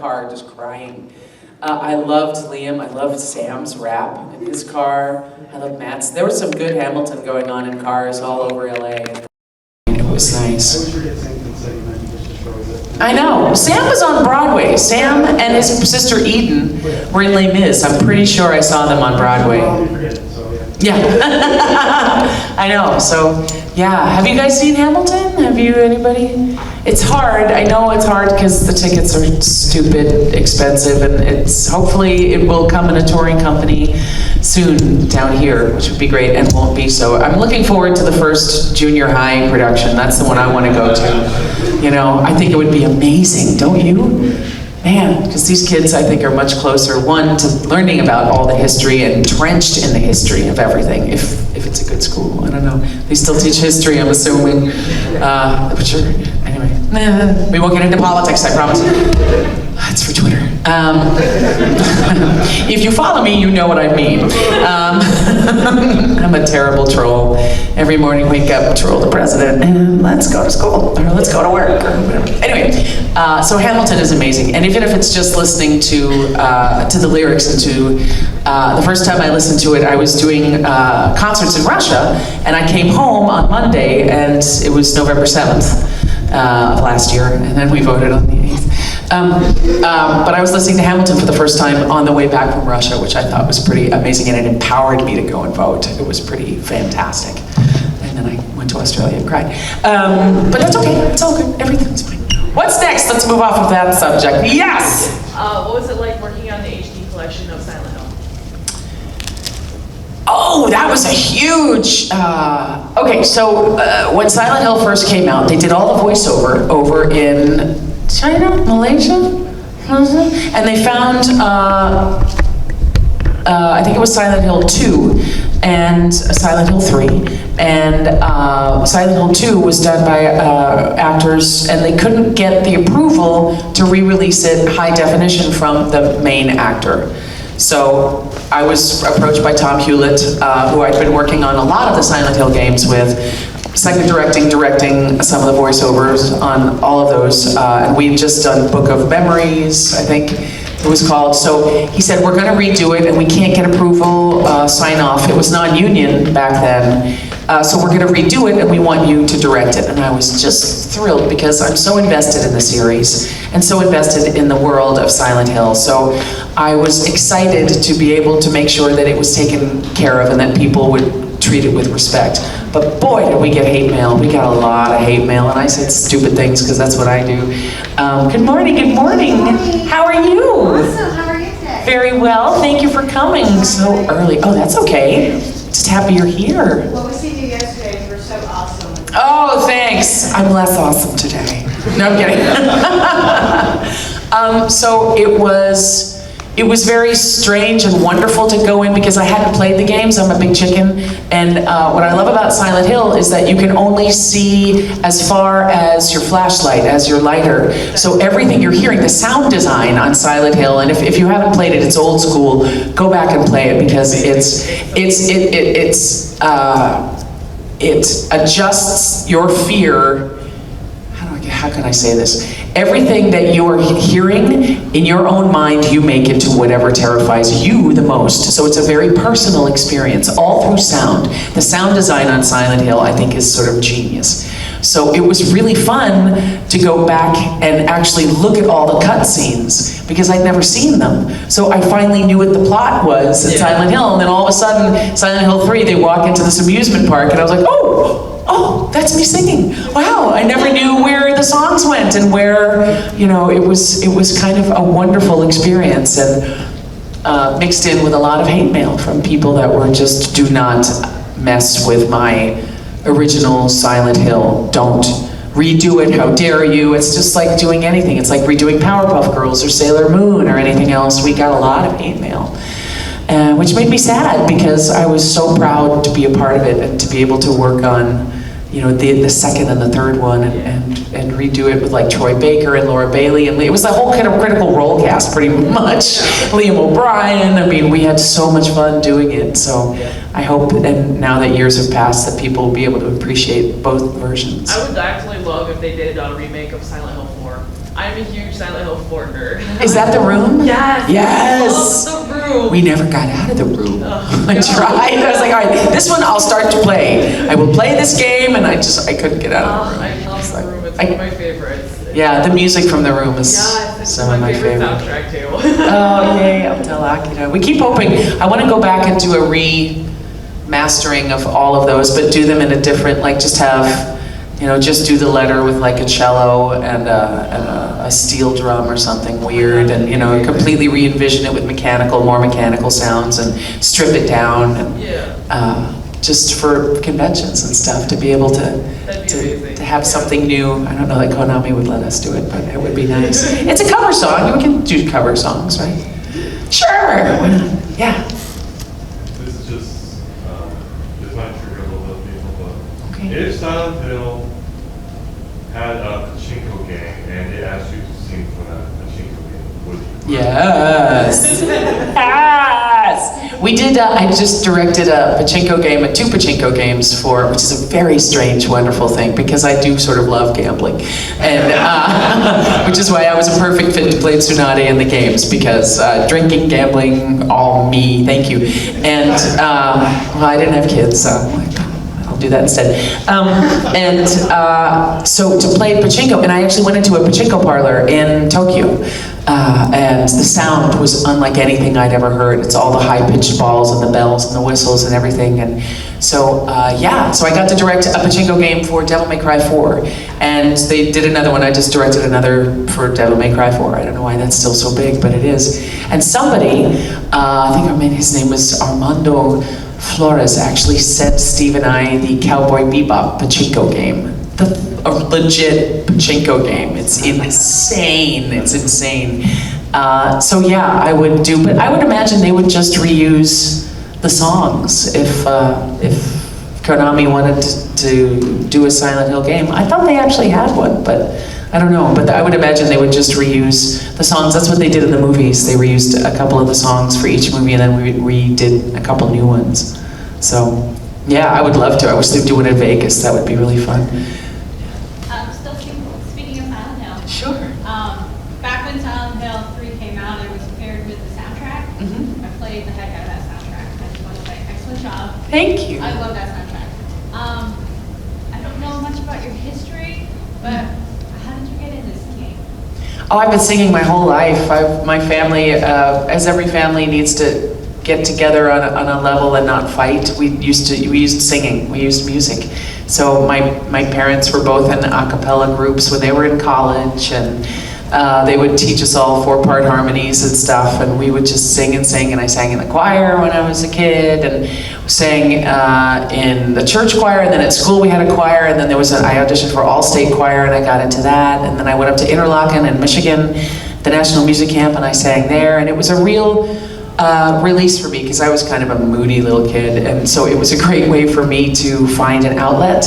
car just crying. I loved Liam. I loved Sam's rap in his car. I loved Matt's. There was some good Hamilton going on in cars all over LA. It was nice. I know. Sam was on Broadway. Sam and his sister Eden were in Les Mis. I'm pretty sure I saw them on Broadway. Yeah. I know. So, yeah. Have you guys seen Hamilton? Have you, anybody? It's hard. I know it's hard because the tickets are stupid expensive, and it's hopefully it will come in a touring company soon down here, which would be great, and won't be so. I'm looking forward to the first junior high production. That's the one I want to go to. You know, I think it would be amazing, don't you? Man, because these kids, I think, are much closer, one, to learning about all the history and drenched in the history of everything, if it's a good school. I don't know. They still teach history, I'm assuming. But sure, anyway. We won't get into politics, I promise. It's for Twitter. If you follow me, you know what I mean. I'm a terrible troll. Every morning, wake up, troll the president, and let's go to school, or let's go to work, or whatever. Anyway, so Hamilton is amazing, and even if it's just listening to the lyrics and to the first time I listened to it, I was doing concerts in Russia, and I came home on Monday, and it was November 7th of last year, and then we voted on the 8th. But I was listening to Hamilton for the first time on the way back from Russia, which I thought was pretty amazing, and it empowered me to go and vote. It was pretty fantastic. And then I went to Australia and cried. But that's okay, it's all good, everything's fine. What's next? Let's move off of that subject. Yes! What was it like working on the HD collection of Silent Hill? Oh, that was a huge, okay, so when Silent Hill first came out, they did all the voiceover over in China, Malaysia, and they found, I think it was Silent Hill 2 and Silent Hill 3, and Silent Hill 2 was done by actors, and they couldn't get the approval to re-release it high definition from the main actor. So I was approached by Tom Hewlett, who I'd been working on a lot of the Silent Hill games with, second directing some of the voiceovers on all of those. And we'd just done Book of Memories, I think it was called. So he said, we're gonna redo it and we can't get approval, sign off. It was non-union back then. So we're gonna redo it and we want you to direct it. And I was just thrilled because I'm so invested in the series and so invested in the world of Silent Hill. So I was excited to be able to make sure that it was taken care of and that people would treat it with respect. But boy, did we get hate mail. We got a lot of hate mail, and I said stupid things because that's what I do. Good morning, good morning. How are you? Awesome, how are you today? Very well, thank you for coming so early. Oh, that's okay. Just happy you're here. Well, we seen you yesterday, you were so awesome. Oh, thanks. I'm less awesome today. No, I'm kidding. So it was very strange and wonderful to go in because I hadn't played the games. I'm a big chicken. And what I love about Silent Hill is that you can only see as far as your flashlight, as your lighter. So everything you're hearing, the sound design on Silent Hill, and if you haven't played it, it's old school, go back and play it because it adjusts your fear. How can I say this? Everything that you are hearing in your own mind, you make into whatever terrifies you the most. So it's a very personal experience, all through sound. The sound design on Silent Hill, I think, is sort of genius. So it was really fun to go back and actually look at all the cutscenes because I'd never seen them. So I finally knew what the plot was in Silent Hill, and then all of a sudden, Silent Hill 3, they walk into this amusement park, and I was like, oh, that's me singing. Wow, I never knew where the songs went and where, you know, it was kind of a wonderful experience, and mixed in with a lot of hate mail from people that were just, do not mess with my original Silent Hill. Don't redo it, how dare you. It's just like doing anything. It's like redoing Powerpuff Girls or Sailor Moon or anything else. We got a lot of hate mail. Which made me sad because I was so proud to be a part of it and to be able to work on, you know, the second and the third one and redo it with like Troy Baker and Laura Bailey, and it was the whole kind of Critical Role cast pretty much. Liam O'Brien, I mean, we had so much fun doing it. So I hope, and now that years have passed, that people will be able to appreciate both versions. I would actually love if they did a remake of Silent Hill 4. I'm a huge Silent Hill 4 nerd. Is that the room? Yes. Yes. I love the room. We never got out of the room. Oh, I tried. I was like, all right, this one I'll start to play. I will play this game, and I couldn't get out of the room. I love the room. It's one of my favorites. Yeah, the music from the room is Yes, some of my favorite. Soundtrack too. Oh, yay, I'll tell Akira. We keep hoping. I want to go back and do a remastering of all of those, but do them in a different, like just have, just do the letter with like a cello and a steel drum or something weird, and completely re-envision it with more mechanical sounds, and strip it down, and just for conventions and stuff, to be able to have something new. I don't know that Konami would let us do it, but it would be nice. It's a cover song. We can do cover songs, right? Sure. Yeah. This is just, this might trigger a little bit of people, but Okay. if Silent Hill had a Pachinko game and they asked you to sing for that Pachinko game, would you? Yes. Yes. We did. I just directed a Pachinko game, two Pachinko games which is a very strange, wonderful thing, because I do sort of love gambling, and which is why I was a perfect fit to play Tsunade in the games, because drinking, gambling, all me. Thank you. And well, I didn't have kids, so I'll do that instead. So to play Pachinko, and I actually went into a Pachinko parlor in Tokyo. And the sound was unlike anything I'd ever heard. It's all the high-pitched balls and the bells and the whistles and everything. And so, so I got to direct a Pachinko game for Devil May Cry 4. And they did another one. I just directed another for Devil May Cry 4. I don't know why that's still so big, but it is. And somebody, I think his name was Armando Flores, actually sent Steve and I the Cowboy Bebop Pachinko game. A legit Pachinko game. It's insane. It's insane. So yeah, I would do, but I would imagine they would just reuse the songs if Konami wanted to do a Silent Hill game. I thought they actually had one, but I don't know. But I would imagine they would just reuse the songs. That's what they did in the movies. They reused a couple of the songs for each movie, and then we did a couple new ones. So yeah, I would love to. I wish they'd do it in Vegas. That would be really fun. Speaking of Silent Hill, Sure. back when Silent Hill 3 came out, it was paired with the soundtrack. Mm-hmm. I played the heck out of that soundtrack. I just want to say, excellent job. Thank you. I love that soundtrack. I don't know much about your history, but how did you get into singing? Oh, I've been singing my whole life. My family, as every family needs to get together on a level and not fight, we used singing. We used music. So my parents were both in a cappella groups when they were in college, and they would teach us all 4-part harmonies and stuff, and we would just sing and sing. And I sang in the choir when I was a kid, and sang in the church choir, and then at school we had a choir, and then I auditioned for all-state choir, and I got into that, and then I went up to Interlochen in Michigan, the National Music Camp, and I sang there, and it was a real release for me, because I was kind of a moody little kid, and so it was a great way for me to find an outlet,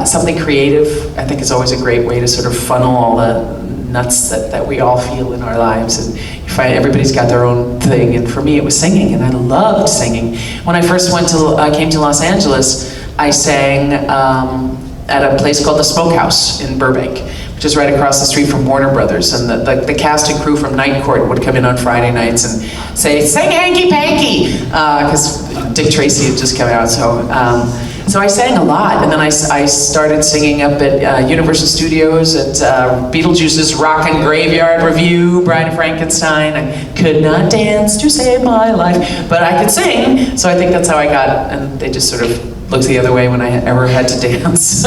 something creative. I think is always a great way to sort of funnel all the nuts that we all feel in our lives, and you find everybody's got their own thing, and for me it was singing, and I loved singing. When I first came to Los Angeles, I sang at a place called the Smokehouse in Burbank, which is right across the street from Warner Brothers, and the cast and crew from Night Court would come in on Friday nights and say, "Sing Hanky Panky," because Dick Tracy had just come out, so I sang a lot, and then I started singing up at Universal Studios at Beetlejuice's Rockin' Graveyard Review, Bride of Frankenstein. I could not dance to save my life, but I could sing, so I think that's how I got, and they just sort of looked the other way when I ever had to dance.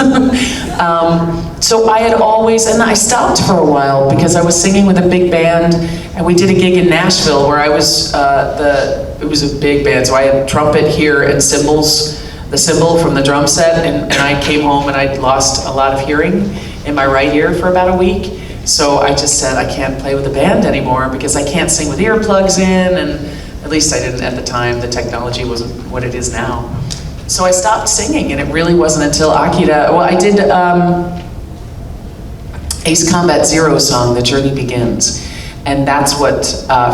So I had always, and I stopped for a while because I was singing with a big band, and we did a gig in Nashville where I was, it was a big band, so I had trumpet here and cymbals, the cymbal from the drum set, and I came home and I'd lost a lot of hearing in my right ear for about a week. So I just said, I can't play with the band anymore because I can't sing with earplugs in, and at least I didn't at the time. The technology wasn't what it is now. So I stopped singing, and it really wasn't until Akira, well, I did Ace Combat Zero's song, The Journey Begins, and that's what,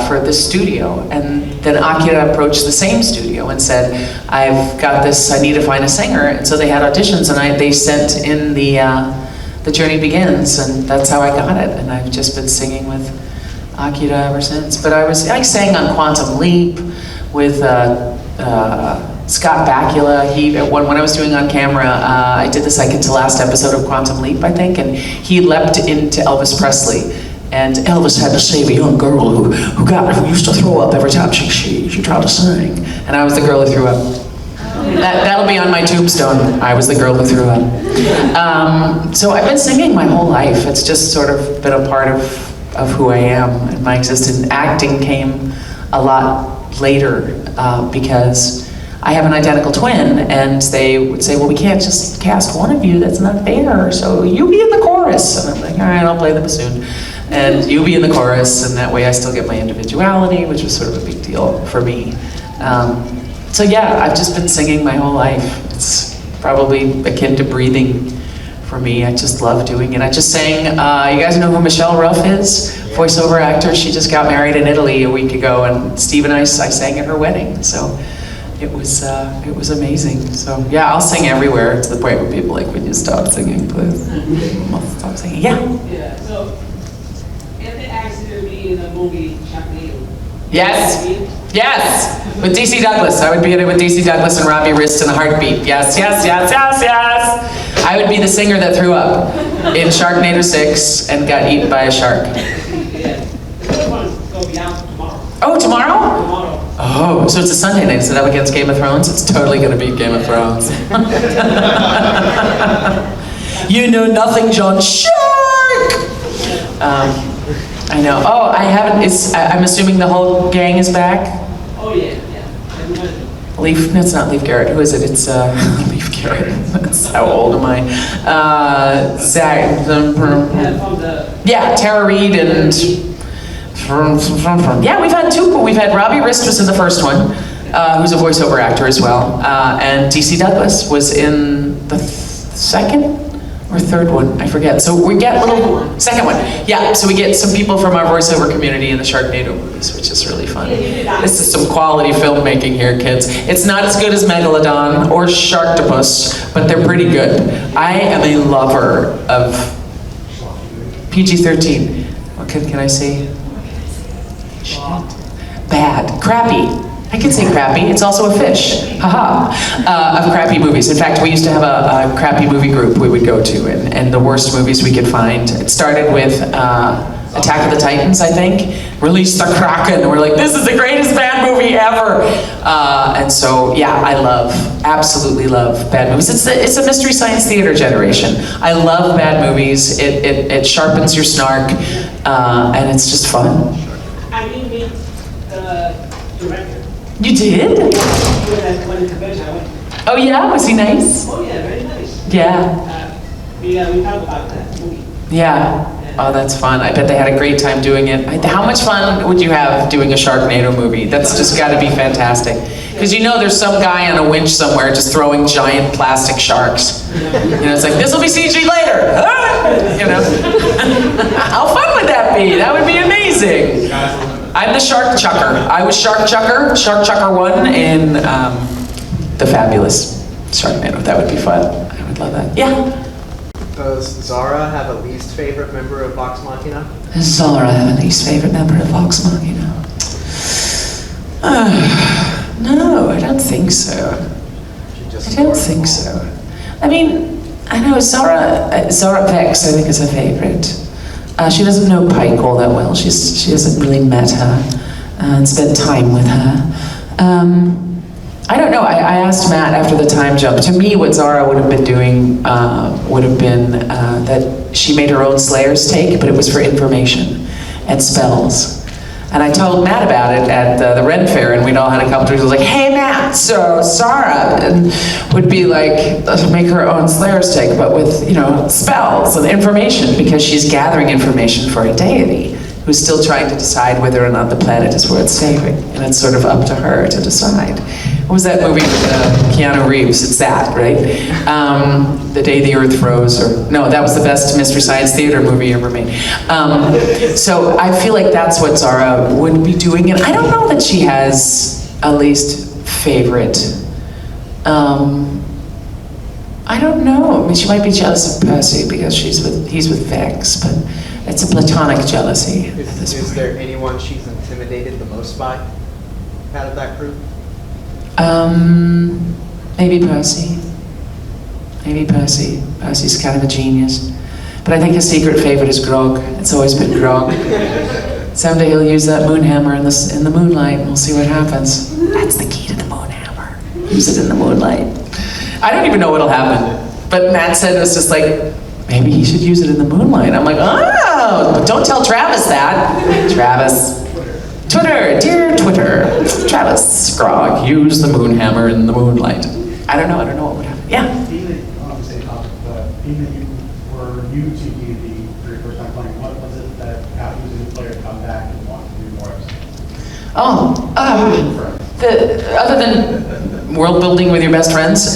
for this studio. And then Akira approached the same studio and said, I've got this, I need to find a singer, and so they had auditions, and they sent in the the journey begins, and that's how I got it. And I've just been singing with Akira ever since. But I sang on Quantum Leap with Scott Bakula. When I was doing on camera, I did the second to last episode of Quantum Leap, I think, and he leapt into Elvis Presley. And Elvis had to save a young girl who used to throw up every time she tried to sing. And I was the girl who threw up. That'll be on my tombstone. I was the girl who threw up. So I've been singing my whole life. It's just sort of been a part of who I am and my existence. Acting came a lot later because I have an identical twin, and they would say, well, we can't just cast one of you, that's not fair, so you be in the chorus. And I'm like, all right, I'll play the bassoon. And you be in the chorus, and that way I still get my individuality, which was sort of a big deal for me. So yeah, I've just been singing my whole life. It's probably akin to breathing for me. I just love doing it. I just sang, you guys know who Michelle Ruff is? Voiceover actor. She just got married in Italy a week ago, and Steve and I sang at her wedding. So it was amazing. So yeah, I'll sing everywhere, to the point where people are like, would you stop singing, please? I'll stop singing. Yeah? Yeah, so if they asked you to be in the movie Sharknado, Yes. Yes. With DC Douglas. I would be in it with DC Douglas and Robbie Wrist in a heartbeat. Yes, yes, yes, yes, yes. I would be the singer that threw up in Sharknado 6 and got eaten by a shark. yeah, the first one is going to be out tomorrow. Oh, tomorrow? Tomorrow. Oh, so it's a Sunday night. Is it up against Game of Thrones? It's totally going to beat Game of Thrones. You know nothing, John. Shark! I know. Oh, I haven't. I'm assuming the whole gang is back. Oh yeah, yeah. Everybody. Leaf. No, it's not Leaf Garrett. Who is it? It's Leaf Garrett. How old am I? Zach. Yeah, from the. Yeah, Tara Reid and. Yeah, we've had two. We've had Robbie Wrist was in the first one, who's a voiceover actor as well, and DC Douglas was in the second or third one, I forget. So we get second one. Yeah, so we get some people from our voiceover community in the Sharknado movies, which is really fun. This is some quality filmmaking here, kids. It's not as good as Megalodon or Sharktopus, but they're pretty good. I am a lover of PG-13. What can I say? Bad, crappy. I can say crappy, it's also a fish, haha, of crappy movies. In fact, we used to have a crappy movie group we would go to, and the worst movies we could find. It started with Attack of the Titans, I think. Release the Kraken, and we're like, this is the greatest bad movie ever. And so, yeah, I absolutely love bad movies. It's a Mystery Science Theater generation. I love bad movies, it sharpens your snark, and it's just fun. I didn't meet the director. You did? When the convention I went. Oh yeah, was he nice? Oh yeah, very nice. Yeah. We talked about that movie. Yeah. Oh, that's fun. I bet they had a great time doing it. How much fun would you have doing a Sharknado movie? That's just got to be fantastic. Because you know there's some guy on a winch somewhere just throwing giant plastic sharks. You know, it's like, this will be CG later. Ah! You know? How fun would that be? That would be amazing. I'm the Shark Chucker. I was Shark Chucker 1 in the fabulous Sharknado. That would be fun. I would love that. Yeah? Does Zahra have a least favorite member of Vox Machina? Does Zahra have a least favorite member of Vox Machina? No, I don't think so. I don't think so. I mean, I know Zahra Vex, I think, is her favorite. She doesn't know Pike all that well. She hasn't really met her and spent time with her. I don't know. I asked Matt after the time jump. To me, what Zahra would have been doing would have been that she made her own Slayer's take, but it was for information and spells. And I told Matt about it at the Ren Fair, and we'd all had a couple drinks. I was like, hey Matt, so Zahra would be like, make her own Slayer's take, but with, you know, spells and information, because she's gathering information for a deity who's still trying to decide whether or not the planet is worth saving. And it's sort of up to her to decide. What was that movie with Keanu Reeves? It's that, right? The Day the Earth Froze, or no, that was the best Mystery Science Theater movie ever made. So I feel like that's what Zahra would be doing, and I don't know that she has a least favorite. I don't know. I mean, she might be jealous of Percy because he's with Vex, but it's a platonic jealousy at this point. Is there anyone she's intimidated the most by out of that group? Maybe Percy. Maybe Percy. Percy's kind of a genius. But I think his secret favorite is Grog. It's always been Grog. Someday he'll use that moon hammer in the moonlight, and we'll see what happens. That's the key to the moon hammer. Use it in the moonlight. I don't even know what'll happen. But Matt said it was just like, maybe he should use it in the moonlight. I'm like, oh, but don't tell Travis that. Travis. Twitter, dear Twitter. Travis, Grog, use the moon hammer in the moonlight. I don't know what would happen. Yeah? Being on the same topic, but being that you were new to D&D for your first time playing, what was it that got you as a player to come back and want to do more episodes? Other than world building with your best friends,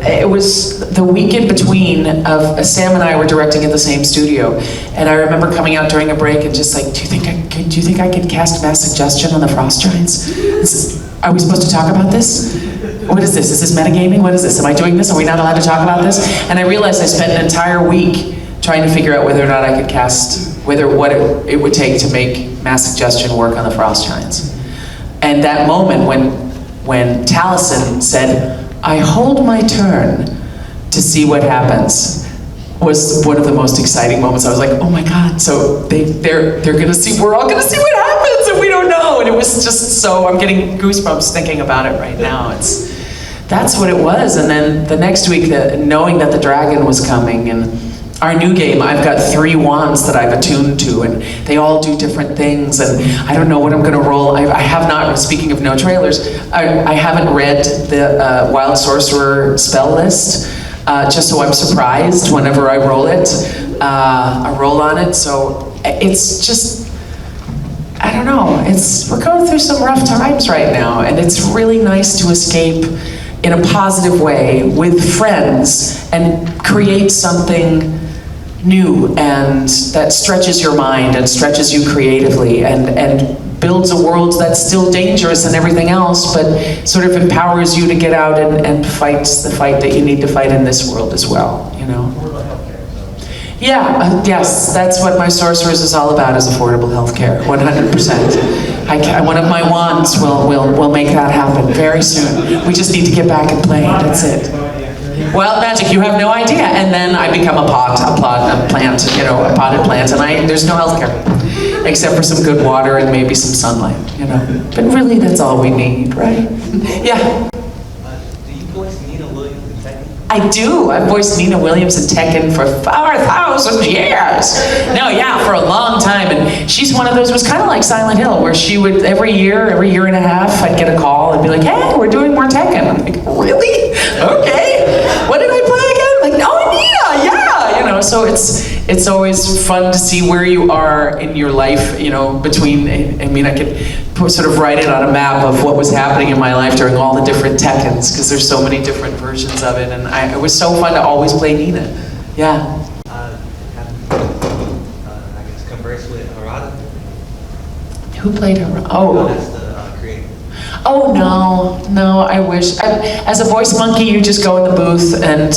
it was the week in between of Sam and I were directing at the same studio, and I remember coming out during a break and just like, do you think I can cast mass suggestion on the Frost Giants? Are we supposed to talk about this? What is this? Is this metagaming? What is this? Am I doing this? Are we not allowed to talk about this? And I realized I spent an entire week trying to figure out whether or not I could cast, what it would take to make mass suggestion work on the Frost Giants. And that moment when Taliesin said, I hold my turn to see what happens, was one of the most exciting moments. I was like, oh my God, so they're gonna see, we're all gonna see what happens and we don't know. And it was just so, I'm getting goosebumps thinking about it right now. That's what it was. And then the next week, knowing that the dragon was coming, and our new game, I've got 3 wands that I've attuned to, and they all do different things, and I don't know what I'm gonna roll. I have not, speaking of no trailers, I haven't read the Wild Sorcerer spell list, just so I'm surprised whenever I roll it. I roll on it, so it's just, I don't know, we're going through some rough times right now, and it's really nice to escape in a positive way with friends and create something new and that stretches your mind and stretches you creatively and builds a world that's still dangerous and everything else, but sort of empowers you to get out and fight the fight that you need to fight in this world as well, you know? Yeah, yes, that's what my Sorcerers is all about, is affordable healthcare, 100%. One of my wands will make that happen very soon. We just need to get back and play, that's it. Wild magic, you have no idea. And then I become a plant, you know, a potted plant, and there's no healthcare, except for some good water and maybe some sunlight, you know. But really, that's all we need, right? Yeah? Do you voice Nina Williams in Tekken? I do. I've voiced Nina Williams in Tekken for 4,000 years. No, yeah, for a long time. And she's one of those, it was kind of like Silent Hill, where she would, every year and a half, I'd get a call and be like, hey, we're doing more Tekken. I'm like, really? Okay. What did I play again? Like, oh, Nina, yeah. You know, so it's always fun to see where you are in your life, you know, between, I mean, I could sort of write it on a map of what was happening in my life during all the different Tekkens, because there's so many different versions of it, and it was so fun to always play Nina. Yeah. I guess converse with Harada. Who played her? Oh. That's the creator. Oh no, I wish. As a voice monkey, you just go in the booth and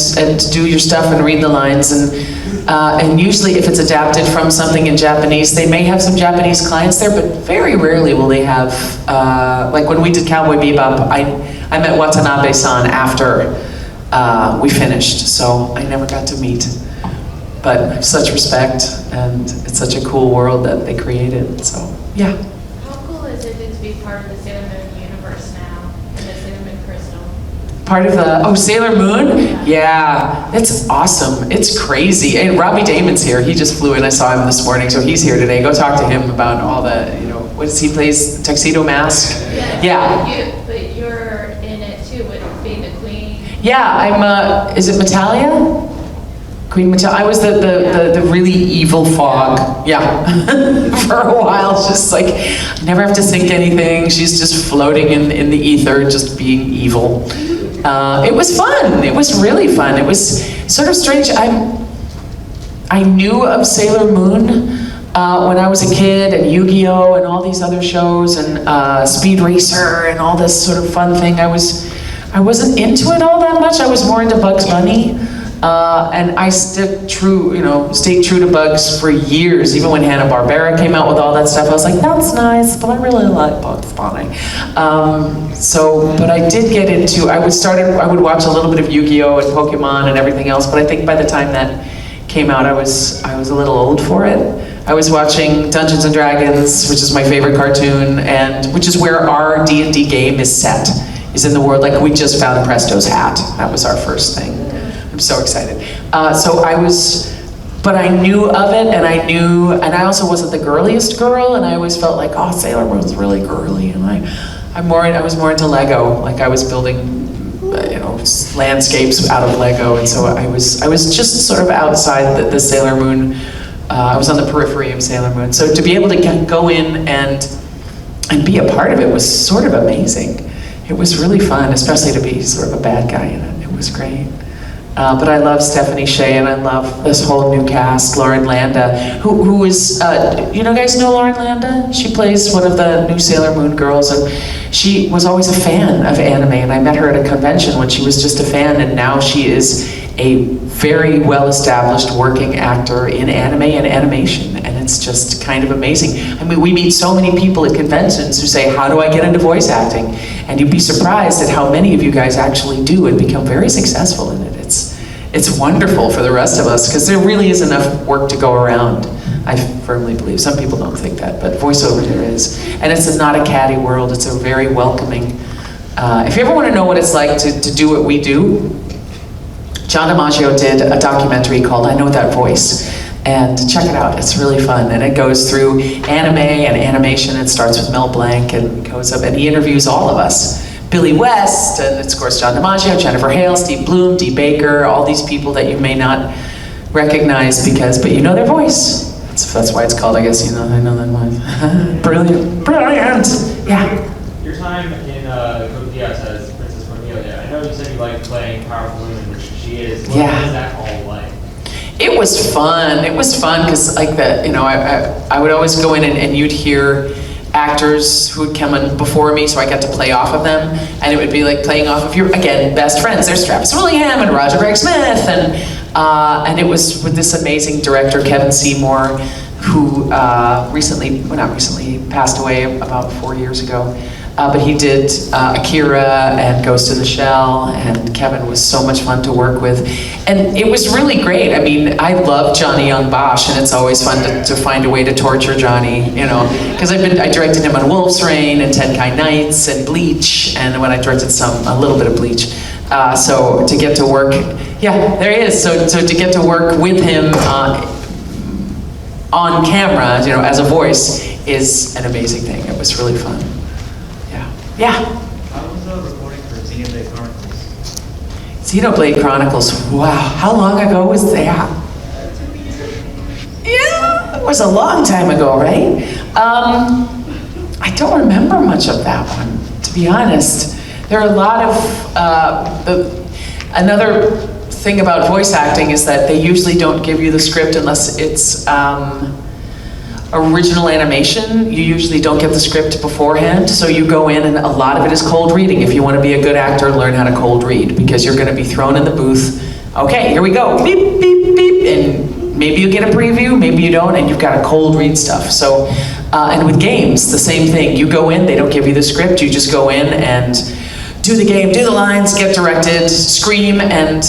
do your stuff and read the lines, and usually if it's adapted from something in Japanese, they may have some Japanese clients there, but very rarely will they have, like when we did Cowboy Bebop, I met Watanabe-san after we finished, so I never got to meet. But I have such respect, and it's such a cool world that they created, so yeah. How cool is it to be part of the Sailor Moon universe now, and the Sailor Moon Crystal? Part of the, Sailor Moon? Yeah, it's awesome. It's crazy. And Robbie Damon's here. He just flew in. I saw him this morning, so he's here today. Go talk to him about all the, you know, what does he plays? Tuxedo Mask? Yeah. But you're in it too, with being the queen. Yeah, I'm, is it Metalia? Queen Metalia. I was the really evil fog. Yeah. For a while, just like, I never have to think anything. She's just floating in the ether, just being evil. It was fun. It was really fun. It was sort of strange. I knew of Sailor Moon when I was a kid, and Yu-Gi-Oh! And all these other shows, and Speed Racer, and all this sort of fun thing. I I wasn't into it all that much. I was more into Bugs Bunny. And I stayed true to Bugs for years. Even when Hanna-Barbera came out with all that stuff, I was like, that's nice, but I really like Bugs Bunny. But I did get into, I would watch a little bit of Yu-Gi-Oh! And Pokemon and everything else, but I think by the time that came out, I was a little old for it. I was watching Dungeons and Dragons, which is my favorite cartoon, and which is where our D&D game is set, is in the world. Like, we just found Presto's hat. That was our first thing. I'm so excited. But I knew of it, and I also wasn't the girliest girl, and I always felt like, oh, Sailor Moon's really girly, and I was more into Lego. Like, I was building, landscapes out of Lego, and so I was just sort of outside the Sailor Moon. I was on the periphery of Sailor Moon. So to be able to go in and be a part of it was sort of amazing. It was really fun, especially to be sort of a bad guy in it. It was great. But I love Stephanie Shea, and I love this whole new cast. Lauren Landa, who is, you guys know Lauren Landa? She plays one of the new Sailor Moon girls, and she was always a fan of anime, and I met her at a convention when she was just a fan, and now she is a very well-established working actor in anime and animation, and it's just kind of amazing. I mean, we meet so many people at conventions who say, how do I get into voice acting? And you'd be surprised at how many of you guys actually do and become very successful in it. It's wonderful for the rest of us, because there really is enough work to go around. I firmly believe. Some people don't think that, but voiceover there is. And it's not a catty world, it's a very welcoming. If you ever want to know what it's like to do what we do, John DiMaggio did a documentary called I Know That Voice. And check it out, it's really fun. And it goes through anime and animation. It starts with Mel Blanc and goes up, and he interviews all of us. Billy West, and it's of course John DiMaggio, Jennifer Hale, Steve Bloom, Dee Baker, all these people that you may not recognize but you know their voice. That's why it's called, I guess, I know that voice. Brilliant. Yeah. Your time in Code Geass as Princess Cornelia, I know you said you like playing powerful women, which she is. What is that all like? It was fun. It was fun because I would always go in and you'd hear actors who would come in before me, so I got to play off of them, and it would be like playing off of your, again, best friends. There's Travis Willingham and Roger Craig Smith, and it was with this amazing director, Kevin Seymour, who he passed away about 4 years ago. But he did Akira and Ghost in the Shell, and Kevin was so much fun to work with. And it was really great. I mean, I love Johnny Young Bosch, and it's always fun to find a way to torture Johnny, because I directed him on Wolf's Rain and Tenkai Nights and Bleach, and when I directed a little bit of Bleach. So to get to work, yeah, there he is. So to get to work with him on camera, as a voice, is an amazing thing. It was really fun. Yeah. How was the recording for Xenoblade Chronicles? Xenoblade Chronicles, wow, how long ago was that? Yeah, it was a long time ago, right? I don't remember much of that one, to be honest. There are a lot of, another thing about voice acting is that they usually don't give you the script unless it's, original animation. You usually don't get the script beforehand, so you go in and a lot of it is cold reading. If you want to be a good actor, learn how to cold read, because you're going to be thrown in the booth. Okay, here we go, beep, beep, beep, and maybe you get a preview, maybe you don't, and you've got to cold read stuff. So, and with games, the same thing. You go in, they don't give you the script, you just go in and do the game, do the lines, get directed, scream, and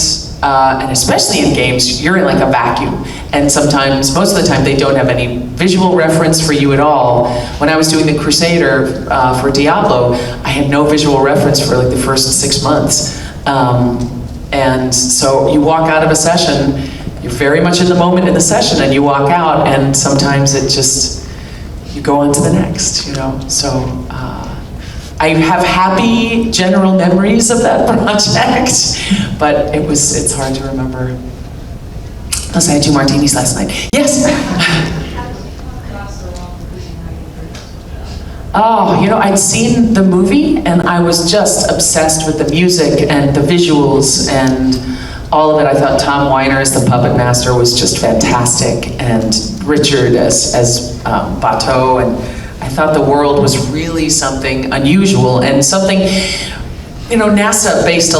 especially in games, you're in like a vacuum. And sometimes, most of the time, they don't have any visual reference for you at all. When I was doing the Crusader for Diablo, I had no visual reference for like the first 6 months. And so you walk out of a session, you're very much in the moment in the session, and you walk out, and sometimes it just, you go on to the next, So I have happy general memories of that project, but it's hard to remember. Plus I had 2 martinis last night. Yes? Oh, I'd seen the movie and I was just obsessed with the music and the visuals and all of it. I thought Tom Weiner as the puppet master was just fantastic, and Richard as Bateau, and I thought the world was really something unusual and something NASA bases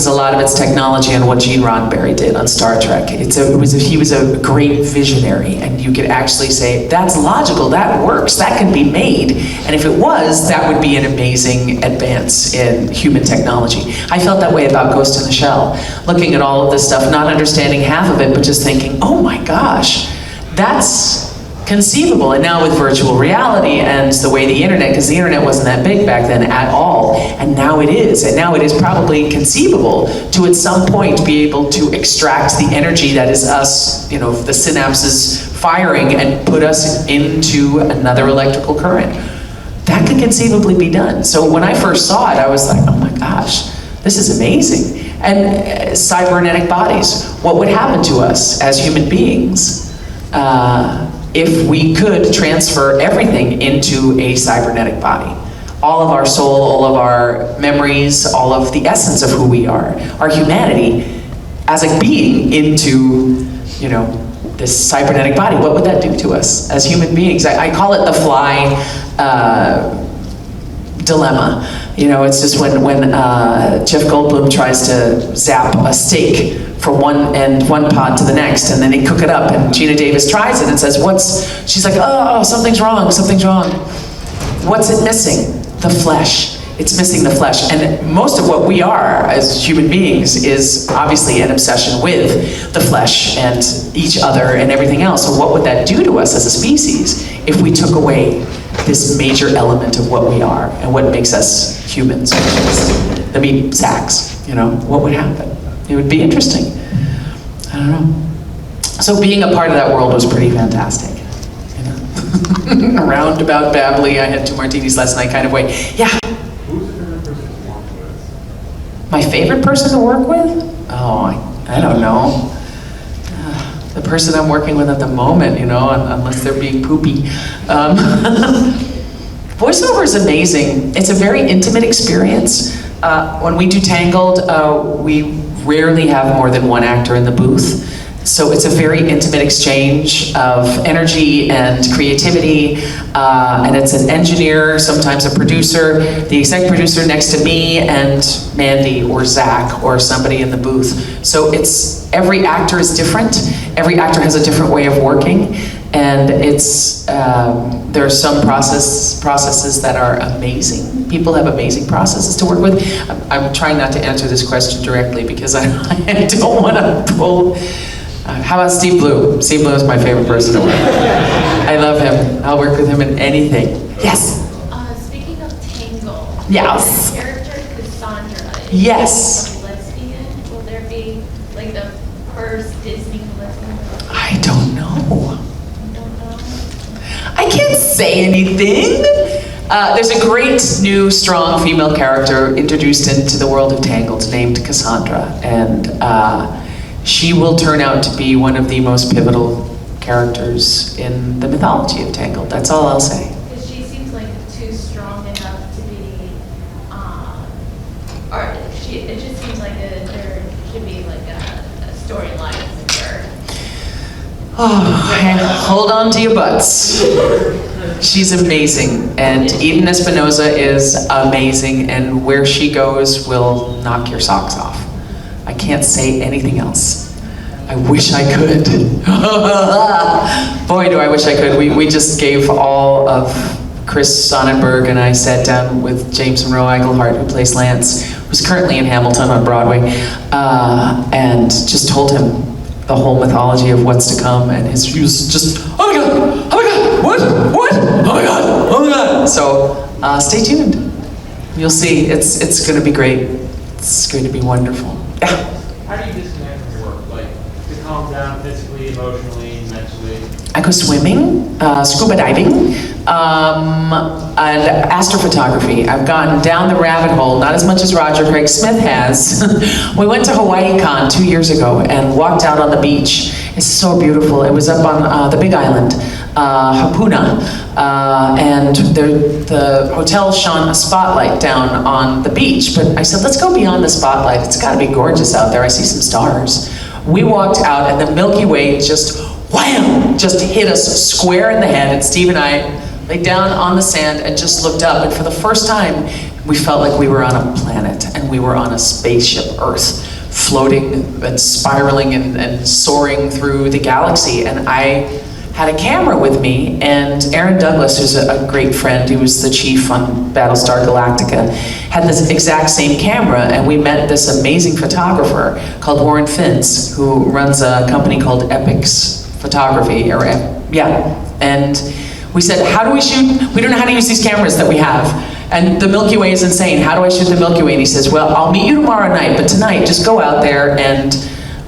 a lot of its technology on what Gene Roddenberry did on Star Trek. He was a great visionary, and you could actually say, that's logical, that works, that can be made. And if it was, that would be an amazing advance in human technology. I felt that way about Ghost in the Shell, looking at all of this stuff, not understanding half of it, but just thinking, oh my gosh, that's conceivable. And now with virtual reality and the way the internet, because the internet wasn't that big back then at all, and now it is. And now it is probably conceivable to at some point be able to extract the energy that is us, the synapses firing and put us into another electrical current. That could conceivably be done. So when I first saw it, I was like, oh my gosh, this is amazing. And cybernetic bodies, what would happen to us as human beings if we could transfer everything into a cybernetic body? All of our soul, all of our memories, all of the essence of who we are, our humanity as a being into, this cybernetic body. What would that do to us as human beings? I call it the fly dilemma. It's just when Jeff Goldblum tries to zap a steak from one pod to the next, and then they cook it up, and Gina Davis tries it and says, she's like, oh, something's wrong. What's it missing? The flesh. It's missing the flesh. And most of what we are as human beings is obviously an obsession with the flesh and each other and everything else. So what would that do to us as a species if we took away this major element of what we are and what makes us humans, which is the meat sacks? What would happen? It would be interesting. I don't know. So being a part of that world was pretty fantastic. Roundabout babbly, I had 2 martinis last night kind of way. Yeah. Who's your favorite person to work with? My favorite person to work with? Oh, I don't know. The person I'm working with at the moment, unless they're being poopy. Voiceover is amazing. It's a very intimate experience. When we do Tangled, we rarely have more than one actor in the booth. So it's a very intimate exchange of energy and creativity, and it's an engineer, sometimes a producer, the exec producer next to me, and Mandy or Zach or somebody in the booth. So every actor is different, every actor has a different way of working, and there are some processes that are amazing. People have amazing processes to work with. I'm trying not to answer this question directly because I don't want to pull. How about Steve Blue? Steve Blue is my favorite person to work with. I love him. I'll work with him in anything. Yes? Speaking of Tangled, yes. the character Cassandra is yes. lesbian. Will there be like the first Disney lesbian? I don't know. You don't know? I can't say anything. There's a great new strong female character introduced into the world of Tangled named Cassandra, and she will turn out to be one of the most pivotal characters in the mythology of Tangled. That's all I'll say. Because she seems like too strong enough to be, it just seems like there should be like a storyline with her. Oh, hold on to your butts. She's amazing, and Eden Espinosa is amazing, and where she goes will knock your socks off. I can't say anything else. I wish I could. Boy, do I wish I could. We just gave all of Chris Sonnenberg, and I sat down with James Monroe Eichelhart, who plays Lance, who's currently in Hamilton on Broadway, and just told him the whole mythology of what's to come, and he was just, oh my God, what, oh my God. So stay tuned. You'll see, it's going to be great. It's going to be wonderful. Yeah. How do you disconnect from work? Like, to calm down physically, emotionally, mentally? I go swimming, scuba diving, and astrophotography. I've gone down the rabbit hole, not as much as Roger Craig Smith has. We went to HawaiiCon 2 years ago and walked out on the beach. It's so beautiful. It was up on the Big Island, Hapuna, and the hotel shone a spotlight down on the beach, but I said, let's go beyond the spotlight. It's gotta be gorgeous out there. I see some stars. We walked out and the Milky Way just, wham, just hit us square in the head, and Steve and I laid down on the sand and just looked up. And for the first time, we felt like we were on a planet and we were on a spaceship Earth, floating and spiraling and soaring through the galaxy. And I had a camera with me, and Aaron Douglas, who's a great friend, who was the chief on Battlestar Galactica, had this exact same camera, and we met this amazing photographer called Warren Fintz, who runs a company called Epics Photography, and we said, how do we shoot? We don't know how to use these cameras that we have. And the Milky Way is insane. How do I shoot the Milky Way? And he says, well, I'll meet you tomorrow night, but tonight, just go out there and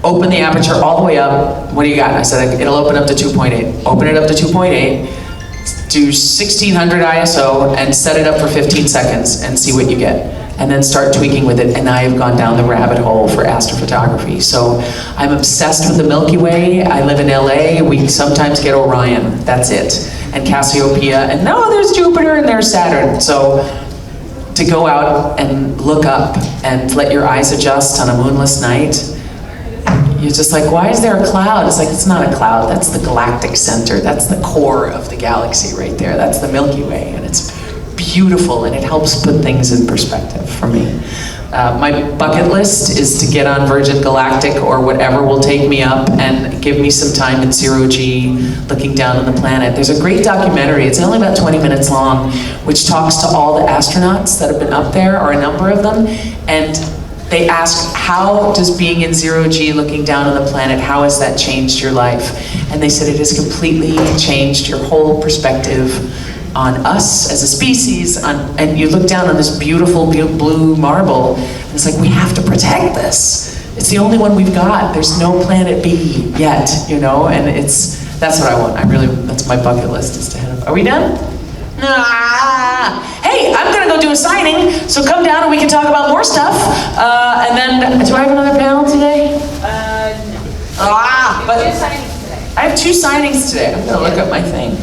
open the aperture all the way up. What do you got? I said, it'll open up to 2.8. Open it up to 2.8, do 1600 ISO, and set it up for 15 seconds and see what you get. And then start tweaking with it, and I have gone down the rabbit hole for astrophotography. So I'm obsessed with the Milky Way. I live in LA. We sometimes get Orion, that's it. And Cassiopeia, and no, there's Jupiter and there's Saturn. So to go out and look up and let your eyes adjust on a moonless night, you're just like, why is there a cloud? It's like, it's not a cloud, that's the galactic center. That's the core of the galaxy right there. That's the Milky Way, and it's beautiful, and it helps put things in perspective for me. My bucket list is to get on Virgin Galactic or whatever will take me up and give me some time in zero-G looking down on the planet. There's a great documentary, it's only about 20 minutes long, which talks to all the astronauts that have been up there, or a number of them, and they ask, how does being in zero-G looking down on the planet, how has that changed your life? And they said it has completely changed your whole perspective on us as a species, and you look down on this beautiful blue marble, and it's like, we have to protect this. It's the only one we've got. There's no planet B yet, you know, and that's what I want. That's my bucket list, is to head up. Are we done? Hey, I'm gonna go do a signing, so come down and we can talk about more stuff. And then, do I have another panel today? No. But Two signings today. I have 2 signings today. I'm gonna look up my thing.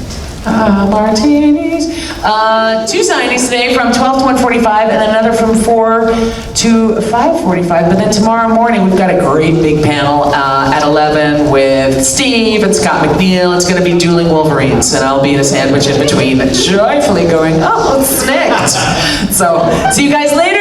Martinis. 2 signings today from 12 to 1:45, and then another from 4 to 5:45. But then tomorrow morning we've got a great big panel at 11 with Steve and Scott McNeil. It's going to be dueling Wolverines, and I'll be in a sandwich in between, joyfully going, oh, it's snicked. So, see you guys later.